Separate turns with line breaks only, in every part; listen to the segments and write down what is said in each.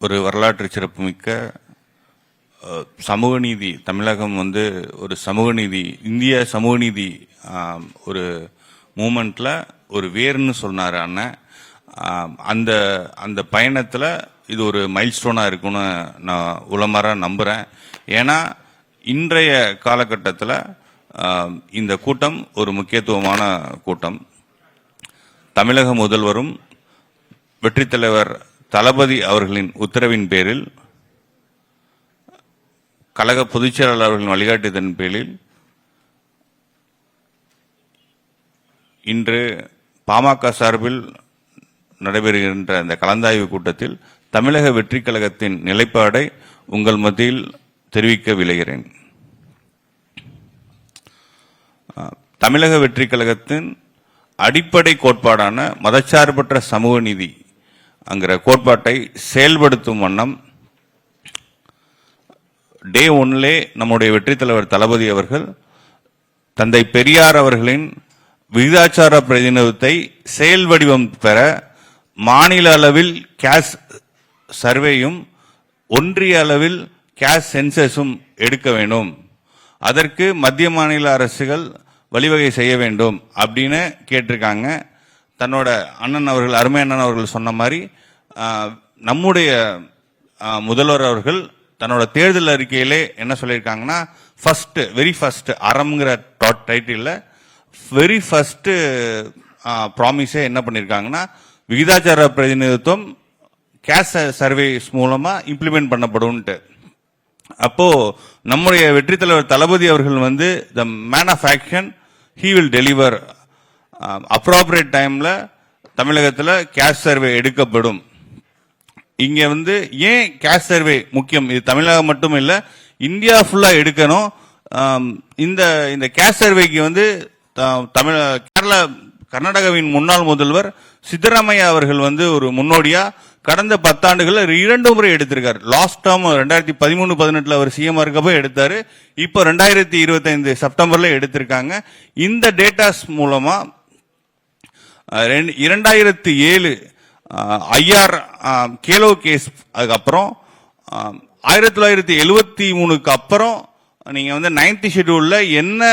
ஒரு வரலாற்று சிறப்புமிக்க சமூக நீதி, தமிழகம் ஒரு சமூக நீதி, இந்திய சமூக நீதி ஒரு மூமெண்ட்ல ஒரு வேர்னு சொன்னார் அண்ணன். அந்த அந்த பயணத்தில் இது ஒரு மைல்ஸ்டோனாக இருக்குன்னு நான் உளமாற நம்புகிறேன். ஏன்னா இன்றைய காலகட்டத்தில் இந்த கூட்டம் ஒரு முக்கியத்துவமான கூட்டம். தமிழக முதல்வரும் வெற்றி தலைவர் தளபதி அவர்களின் உத்தரவின் பேரில், கழக பொதுச் செயலாளர் அவர்களின் வழிகாட்டுதலின் பேரில் இன்று பாமக சார்பில் நடைபெறுகின்ற இந்த கலந்தாய்வு கூட்டத்தில் தமிழக வெற்றி கழகத்தின் நிலைப்பாடை உங்கள் மத்தியில் தெரிவிக்க விளைகிறேன். தமிழக வெற்றி கழகத்தின் அடிப்படை கோட்பாடான மதச்சார்பற்ற சமூக நீதி என்கிற கோட்பாட்டை செயல்படுத்தும் வண்ணம் டே ஒன்லே நம்முடைய வெற்றி தலைவர் தளபதி அவர்கள் தந்தை பெரியார் அவர்களின் விகிதாச்சார பிரதிநிதித்துவத்தை செயல் வடிவம் பெற மாநில அளவில் கேஷ் சர்வேயும் ஒன்றிய அளவில் கேஷ் சென்சஸும் எடுக்க வேண்டும், அதற்கு மத்திய மாநில அரசுகள் வழிவகை செய்ய வேண்டும் அப்படின்னு கேட்டிருக்காங்க. தன்னோட அண்ணன் அவர்கள், அருமை அண்ணன் அவர்கள் சொன்ன மாதிரி நம்முடைய முதல்வர் அவர்கள் தன்னோட தேர்தல் அறிக்கையிலே என்ன சொல்லியிருக்காங்கன்னா, வெரி ஃபர்ஸ்ட் அறம்ங்கிற டைட்டில் வெரி ஃபர்ஸ்ட் ப்ராமிஸே என்ன பண்ணியிருக்காங்கன்னா, விகிதாச்சார பிரதிநிதித்துவம் கேஷ் சர்வேஸ் மூலமா இம்ப்ளிமெண்ட் பண்ணப்படும்ட்டு. அப்போ நம்முடைய வெற்றி தலைவர் தளபதி அவர்கள் the man of action, he will deliver. Appropriate டைம்ல தமிழகத்தில் கேஷ் சர்வே எடுக்கப்படும். இங்க ஏன் கேஷ் சர்வே முக்கியம்? இது தமிழகம் மட்டும் இல்ல, இந்தியா ஃபுல்லா எடுக்கணும். இந்த கேஷ் சர்வேக்கு கர்நாடகாவின் முன்னாள் முதல்வர் சித்தராமையா அவர்கள் ஒரு முன்னோடியா கடந்த 10 ஆண்டுகள் 2 முறை எடுத்திருக்காரு. லாஸ்ட் டேர்ம் 2013-18 அவர் சிஎம் இருக்கப்போ எடுத்தாரு. இப்போ 2025 செப்டம்பர்ல எடுத்திருக்காங்க. இந்த டேட்டாஸ் மூலமா 2007 ஐஆர் கேலோ கேஸ், அதுக்கப்புறம் 1973க்கு அப்புறம் நீங்க 9th ஷெட்யூல்ல என்ன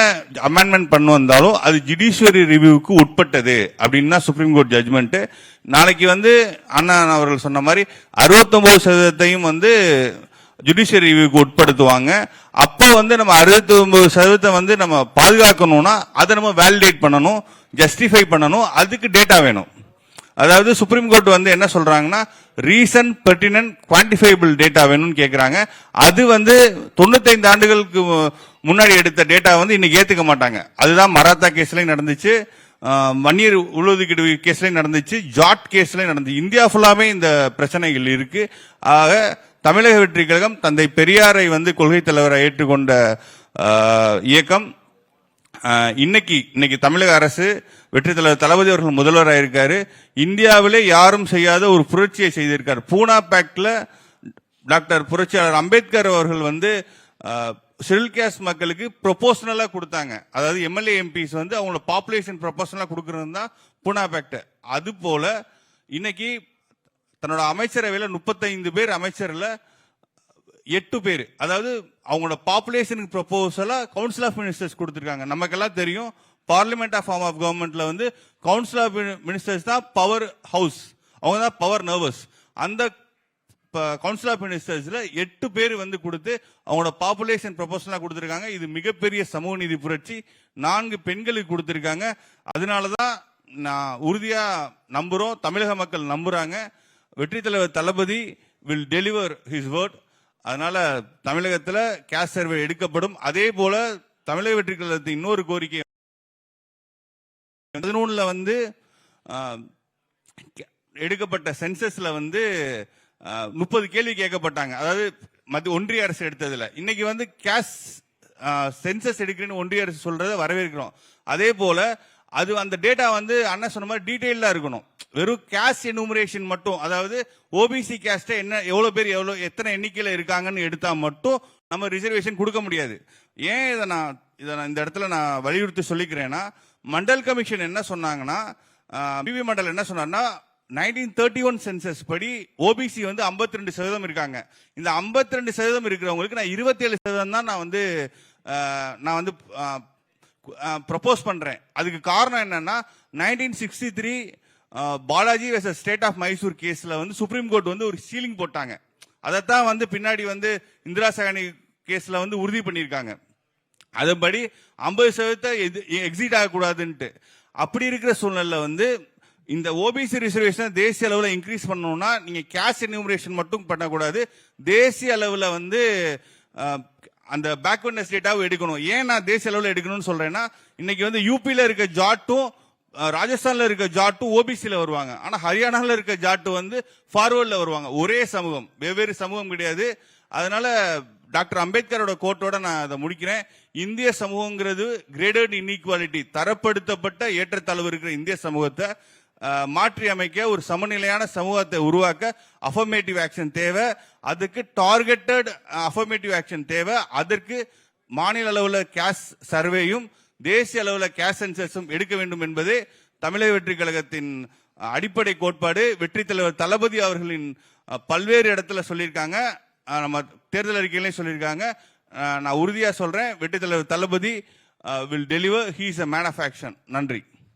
அமெண்ட்மெண்ட் பண்ண வந்தாலும் அது ஜுடிஷியரி ரிவ்யூவுக்கு உட்பட்டது அப்படின்னு தான் சுப்ரீம் கோர்ட் ஜட்மெண்ட். நாளைக்கு அண்ணா அவர்கள் சொன்ன மாதிரி 69%யும் ஜுடிஷியரி ரிவ்யூக்கு உட்படுத்துவாங்க. அப்போ நம்ம 69% நம்ம பாதுகாக்கணும்னா அதை நம்ம வேலிடேட் பண்ணணும், ஜஸ்டிஃபை பண்ணணும், அதுக்கு டேட்டா வேணும். அதாவது சுப்ரீம் கோர்ட் என்ன சொல்றாங்கன்னா, ரீசன் பெர்டினன்ட் குவான்டிஃபைபிள் டேட்டா வேணும்னு கேட்கிறாங்க. அது 95 ஆண்டுகளுக்கு முன்னாடி எடுத்த டேட்டா இன்னைக்கு ஏத்துக்க மாட்டாங்க. அதுதான் மராத்தா கேஸ்லயும் நடந்துச்சு, மன்னியர் உள்ஒதுக்கீடு கேஸ்லயும் நடந்துச்சு, ஜாட் கேஸ்லயும் நடந்துச்சு. இந்தியா ஃபுல்லாமே இந்த பிரச்சனைகள் இருக்கு. ஆக தமிழக வெற்றி கழகம் தந்தை பெரியாரை கொள்கை தலைவரை ஏற்றுக்கொண்ட இயக்கம். இன்னைக்கு தமிழக அரசு வெற்றி தலைவர் தளபதி அவர்கள் முதல்வராக இருக்காரு. இந்தியாவிலே யாரும் செய்யாத ஒரு புரட்சியை செய்திருக்கார். பூனா பேக்ட்ல டாக்டர் புரட்சியாளர் அம்பேத்கர் அவர்கள் ஷெட்யூல் காஸ்ட் மக்களுக்கு ப்ரொபோஷனலா கொடுத்தாங்க. அதாவது எம்எல்ஏ எம்பிஸ் அவங்களோட பாப்புலேஷன் ப்ரொபோஷனலா கொடுக்கறது தான் பூனா பேக்ட். அது போல இன்னைக்கு தன்னோட அமைச்சரவையில் 35 பேர் அமைச்சர்ல 8 பேர், அதாவது அவங்களோட பாப்புலேஷனுக்கு ப்ரொபோசலா கவுன்சில் ஆஃப் மினிஸ்டர்ஸ் கொடுத்திருக்காங்க. நமக்கெல்லாம் தெரியும், பார்லிமெண்ட் ஆஃப் ஃபார்ம் ஆஃப் கவர்மெண்ட்ல கவுன்சில் ஆஃப் மினிஸ்டர்ஸ் தான் பவர் ஹவுஸ், அவங்க தான் பவர் நர்வஸ். அந்த கவுன்சில் ஆஃப் மினிஸ்டர்ஸ்ல 8 பேர் கொடுத்து அவங்களோட பாப்புலேஷன் ப்ரொபோசலா கொடுத்திருக்காங்க. இது மிகப்பெரிய சமூக நீதி புரட்சி. 4 பெண்களுக்கு கொடுத்திருக்காங்க. அதனாலதான் நான் உறுதியா நம்புறோம், தமிழக மக்கள் நம்புறாங்க, வெற்றி தலைவர் தளபதி வில் டெலிவர் ஹிஸ் வேர்ட். அதனால தமிழகத்தில் கேஷ் சர்வே எடுக்கப்படும். அதே போல தமிழக வெற்றி கழகத்தின் இன்னொரு கோரிக்கை 2011 எடுக்கப்பட்ட சென்சஸ்ல 30 கேள்வி கேட்கப்பட்டாங்க. அதாவது ஒன்றிய அரசு எடுத்ததுல இன்னைக்கு கேஷ் சென்சஸ் எடுக்கிறேன்னு ஒன்றிய அரசு சொல்றதை வரவேற்கிறோம். அதே போல அது அந்த டேட்டா அண்ணன் சொன்ன மாதிரி டீடைலா இருக்கணும். வெறும் கேஷ் எனுமரேஷன் மட்டும், அதாவது ஓபிசி கேஸ்ட் என்ன எவ்வளவு பேர் எத்தனை எண்ணிக்கையில இருக்காங்கன்னு எடுத்தா மட்டும் நம்ம ரிசர்வேஷன் கொடுக்க முடியாது. ஏன் இதை நான் இந்த இடத்துல நான் வலியுறுத்தி சொல்லிக்கிறேன்னா, மண்டல் கமிஷன் என்ன சொன்னாங்க, பிவி மண்டல் என்ன சொன்னார்னா, 1931 சென்சஸ் படி ஓபிசி வந்து 52% இருக்காங்க. இந்த 52% இருக்கிறவங்களுக்கு நான் 27% தான் நான் வந்து ப்ரப்போஸ் பண்றேன். அதுக்கு காரணம் என்னன்னா 1963 Balaji versus state of Mysore கேஸ்ல வந்து சுப்ரீம் கோர்ட் வந்து ஒரு சீலிங் போட்டாங்க. அதைத்தான் வந்து பின்னாடி வந்து இந்திரா சகானி கேஸ்ல வந்து உறுதி பண்ணியிருக்காங்க. அதுபடி 50% எக்ஸிட் ஆகக்கூடாதுன்ட்டு. அப்படி இருக்கிற சூழ்நிலை வந்து இந்த ஓபிசி ரிசர்வேஷன் தேசிய அளவில் இன்க்ரீஸ் பண்ணணும்னா நீங்க கேஷ் என்யூமரேஷன் மட்டும் பண்ணக்கூடாது, தேசிய அளவில் வந்து அந்த பேக்வர்ட்னஸ் டேட்டாவை எடுக்கணும். ஏன் நான் தேசிய அளவில் எடுக்கணும்னு சொல்றேன்னா, இன்னைக்கு வந்து யூபியில இருக்க ஜாட்டும் ராஜஸ்தான்ல இருக்க ஜாட்டும் ஓபிசில வருவாங்க. ஆனா ஹரியானால இருக்க ஜாட்டு வந்து ஃபார்வர்ட்ல வருவாங்க. ஒரே சமூகம், வெவ்வேறு சமூகம் கிடையாது. அதனால டாக்டர் அம்பேத்கரோட கோட்டோட நான் அதை முடிக்கிறேன். இந்திய சமூகங்கிறது கிரேடட் இன்இக்வாலிட்டி, தரப்படுத்தப்பட்ட ஏற்றத்தாழ்வு இருக்கிற இந்திய சமூகத்தை மாற்றி அமைக்க, ஒரு சமநிலையான சமூகத்தை உருவாக்க அஃபர்மேட்டிவ் ஆக்ஷன் தேவை. அதுக்கு டார்கெட்டட் அஃபர்மேட்டிவ் ஆக்ஷன் தேவை. அதற்கு மாநில அளவில் கேஷ் சர்வேயும் தேசிய அளவில் கேஷ் சென்சஸும் எடுக்க வேண்டும் என்பதே தமிழக வெற்றி கழகத்தின் அடிப்படை கோட்பாடு. வெற்றி தலைவர் தளபதி அவர்களின் பல்வேறு இடத்துல சொல்லியிருக்காங்க, நம்ம தேர்தல் அறிக்கையிலையும் சொல்லியிருக்காங்க. நான் உறுதியா சொல்றேன், வெற்றி தலைவர் தளபதி will deliver. He is a man of action. நன்றி.